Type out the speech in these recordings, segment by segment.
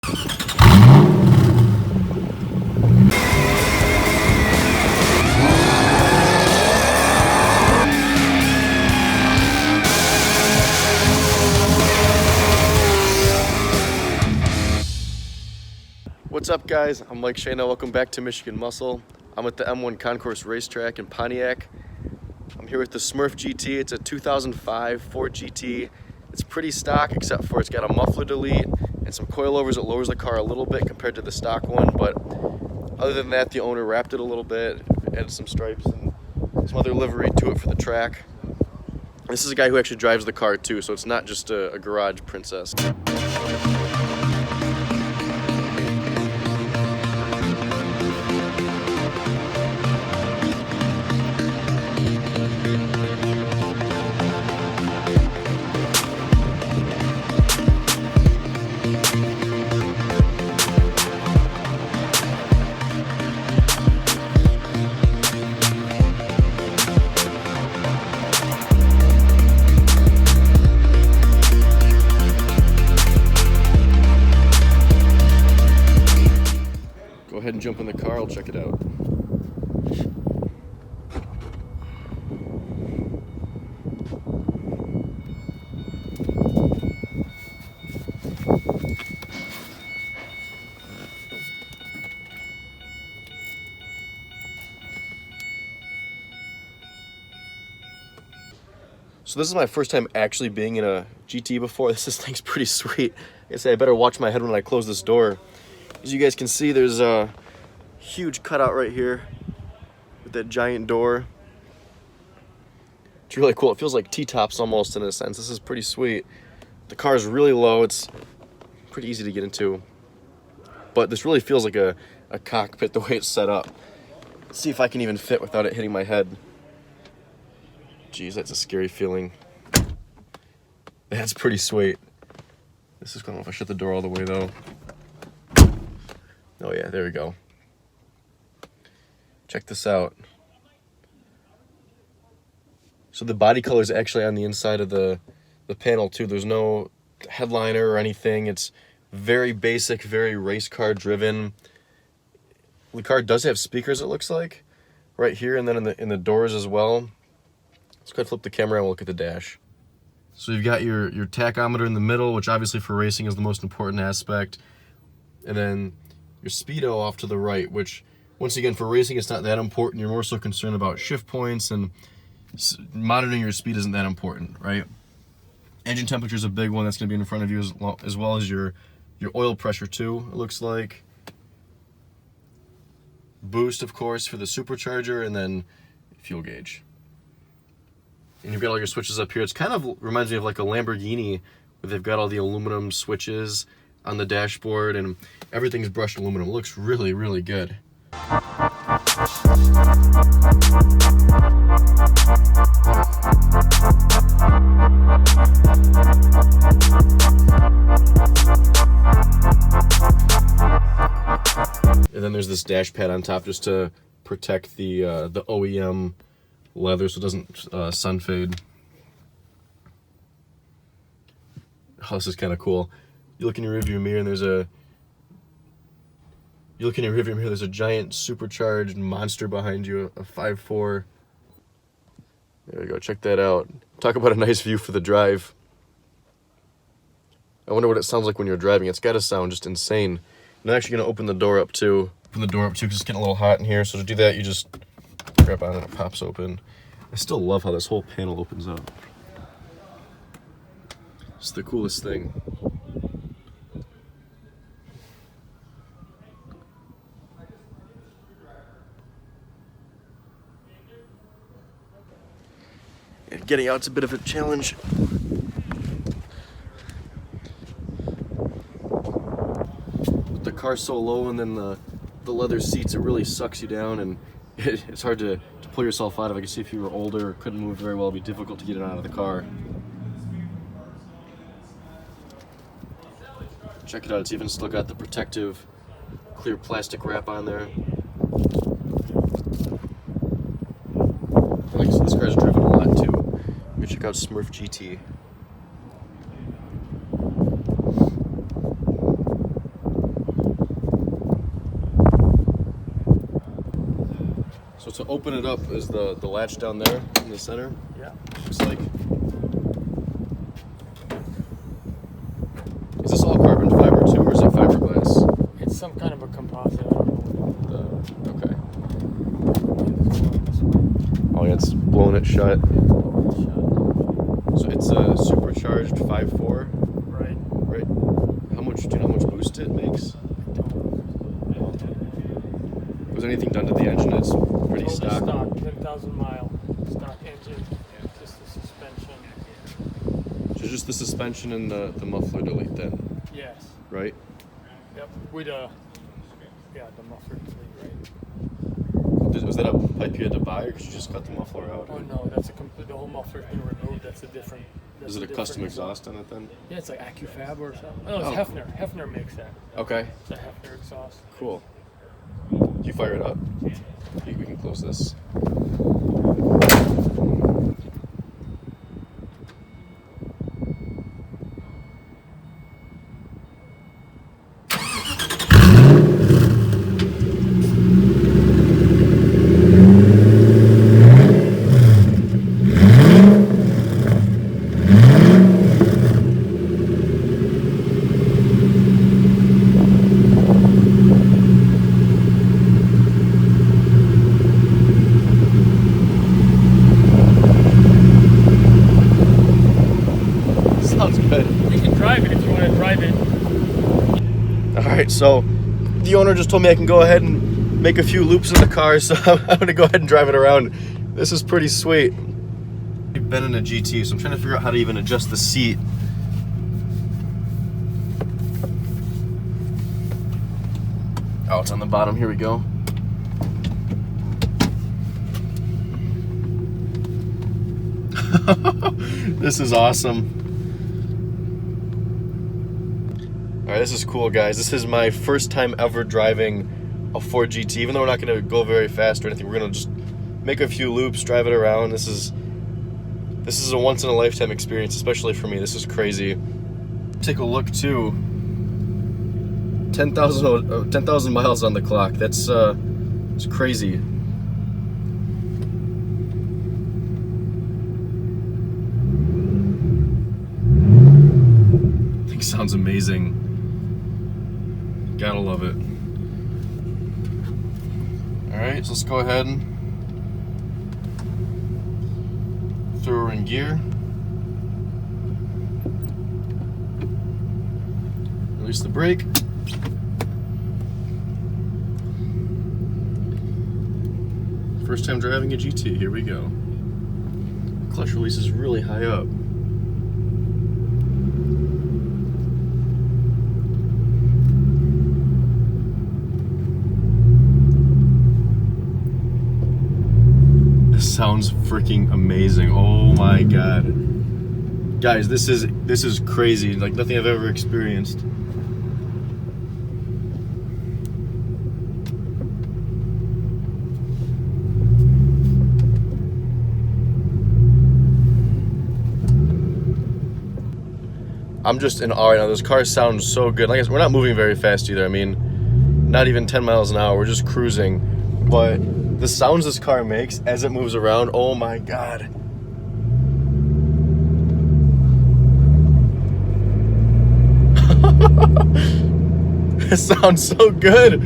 What's up, guys? I'm Mike Shana. Welcome back to Michigan Muscle. I'm at the M1 Concourse Racetrack in Pontiac. I'm here with the Smurf GT. It's a 2005 Ford GT. It's pretty stock, except for it's got a muffler delete and some coilovers that lowers the car a little bit compared to the stock one. But other than that, the owner wrapped it a little bit, added some stripes and some other livery to it for the track. This is a guy who actually drives the car too, so it's not just a garage princess. Go ahead and jump in the car, I'll check it out. So this is my first time actually being in a GT before. This thing's pretty sweet. I guess I better watch my head when I close this door. As you guys can see, there's a huge cutout right here with that giant door. It's really cool. It feels like T-tops almost in a sense. This is pretty sweet. The car is really low. It's pretty easy to get into. But this really feels like a cockpit the way it's set up. Let's see if I can even fit without it hitting my head. Jeez, that's a scary feeling. That's pretty sweet. This is, I don't know if I shut the door all the way though. Oh yeah, there we go. Check this out. So the body color is actually on the inside of the panel too. There's no headliner or anything. It's very basic, very race car driven. The car does have speakers, it looks like, right here and then in the doors as well. Let's go ahead and flip the camera and we'll look at the dash. So you've got your tachometer in the middle, which obviously for racing is the most important aspect. And then your speedo off to the right, which once again for racing it's not that important. You're more so concerned about shift points, and monitoring your speed isn't that important, right? Engine temperature is a big one that's going to be in front of you as well as your oil pressure too, it looks like. Boost, of course, for the supercharger, and then fuel gauge. And you've got all your switches up here. It's kind of reminds me of like a Lamborghini, where they've got all the aluminum switches on the dashboard, and everything's brushed aluminum. It looks really, really good. And then there's this dash pad on top just to protect the OEM leather so it doesn't sun fade. Oh, this is kind of cool. You look in your rearview mirror and there's a giant supercharged monster behind you, a 5.4. There we go, check that out. Talk about a nice view for the drive. I wonder what it sounds like when you're driving. It's got to sound just insane. I'm actually going to open the door up too. Because it's getting a little hot in here. So to do that, you just grab on and it pops open. I still love how this whole panel opens up. It's the coolest thing. Getting out's a bit of a challenge. With the car so low and then the leather seats, it really sucks you down, and it's hard to pull yourself out of. I can see if you were older or couldn't move very well, it'd be difficult to get it out of the car. Check it out, it's even still got the protective clear plastic wrap on there. Like I said, this car's driven a lot too. Go check out Smurf GT. So to open it up is the latch down there in the center. Yeah. Looks like. Is this all carbon fiber too, or is it fiberglass? It's some kind of a composite. I don't know. Okay. Oh yeah, it's blowing it shut. So it's a supercharged 5.4. Right. Right. How much? Do you know how much boost it makes? Was anything done to the engine? It's pretty stock. 10,000 mile stock engine. Just the suspension. So just the suspension and the muffler delete then, Yes. right? Yep. With the muffler delete, right? Was that a pipe you had to buy, or could you just cut the muffler out? Oh no, that's a complete. The whole muffler's been removed. That's a different. Is it a custom exhaust on it then? Yeah, it's like AccuFab or something. Oh, it's Oh. Hefner. Hefner makes that. Okay. It's a Hefner exhaust. Cool. Do you fire it up? We can close this. Sounds good. You can drive it if you want to drive it. Alright, so the owner just told me I can go ahead and make a few loops in the car, so I'm gonna go ahead and drive it around. This is pretty sweet. I've been in a GT, so I'm trying to figure out how to even adjust the seat. Oh, it's on the bottom. Here we go. This is awesome. Alright, this is cool, guys. This is my first time ever driving a Ford GT. Even though we're not going to go very fast or anything, we're going to just make a few loops, drive it around. This is a once-in-a-lifetime experience, especially for me. This is crazy. Take a look, too. 10,000 miles on the clock. That's it's crazy. Thing sounds amazing. Gotta love it. Alright, so let's go ahead and throw her in gear. Release the brake. First time driving a GT, here we go. Clutch release is really high up. Sounds freaking amazing. Oh my god. Guys, this is crazy. Like nothing I've ever experienced. I'm just in awe right now. This car sounds so good. Like I said, we're not moving very fast either. I mean, not even 10 miles an hour. We're just cruising. But the sounds this car makes as it moves around, oh my god. It sounds so good.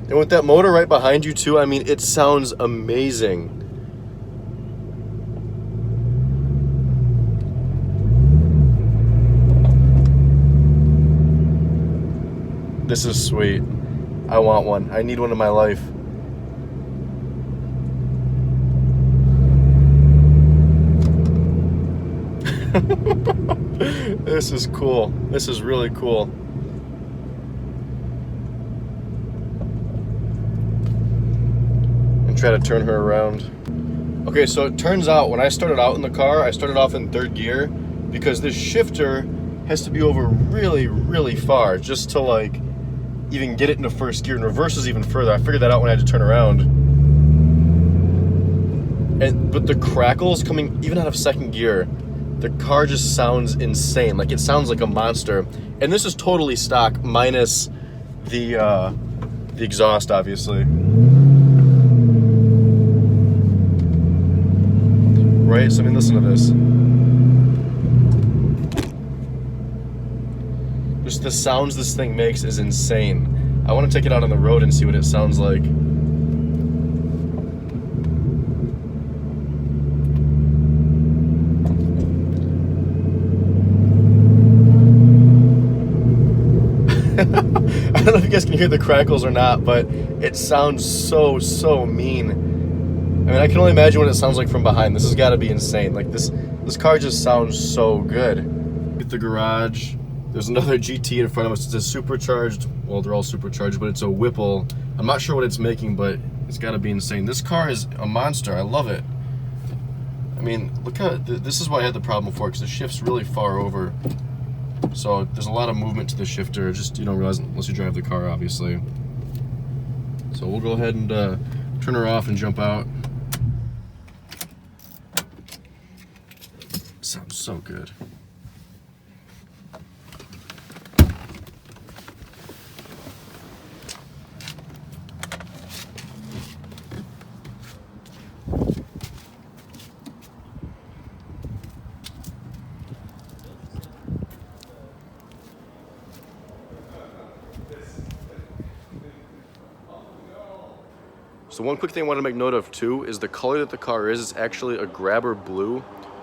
And with that motor right behind you too, I mean, it sounds amazing. This is sweet. I want one. I need one in my life. This is cool. This is really cool. And try to turn her around. Okay, so it turns out when I started out in the car, I started off in third gear because this shifter has to be over really, really far just to like even get it into first gear, and reverses even further. I figured that out when I had to turn around. But the crackles coming even out of second gear, the car just sounds insane. Like it sounds like a monster. And this is totally stock minus the exhaust, obviously. right? So I mean, listen to this. Just the sounds this thing makes is insane. I want to take it out on the road and see what it sounds like. I don't know if you guys can hear the crackles or not, but it sounds so mean. I mean, I can only imagine what it sounds like from behind. This has got to be insane. Like this car just sounds so good. Get the garage. There's another GT in front of us. It's a supercharged. Well, they're all supercharged, but it's a Whipple. I'm not sure what it's making, but it's got to be insane. This car is a monster. I love it. I mean, look how this is why I had the problem before, because the shift's really far over. So there's a lot of movement to the shifter, just you don't realize unless you drive the car, obviously. So we'll go ahead and turn her off and jump out. Sounds so good. So one quick thing I want to make note of too is the color that the car is. It's actually a grabber blue,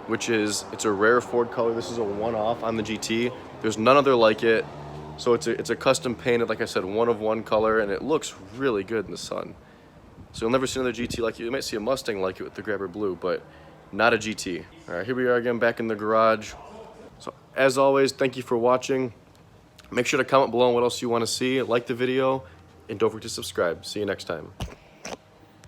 which is, it's a rare Ford color. This is a one-off on the GT. There's none other like it. So it's a custom painted, like I said, one of one color, and it looks really good in the sun. So you'll never see another GT like it. You might see a Mustang like it with the grabber blue, but not a GT. All right, here we are again back in the garage. So as always, thank you for watching. Make sure to comment below on what else you want to see, like the video, and don't forget to subscribe. See you next time.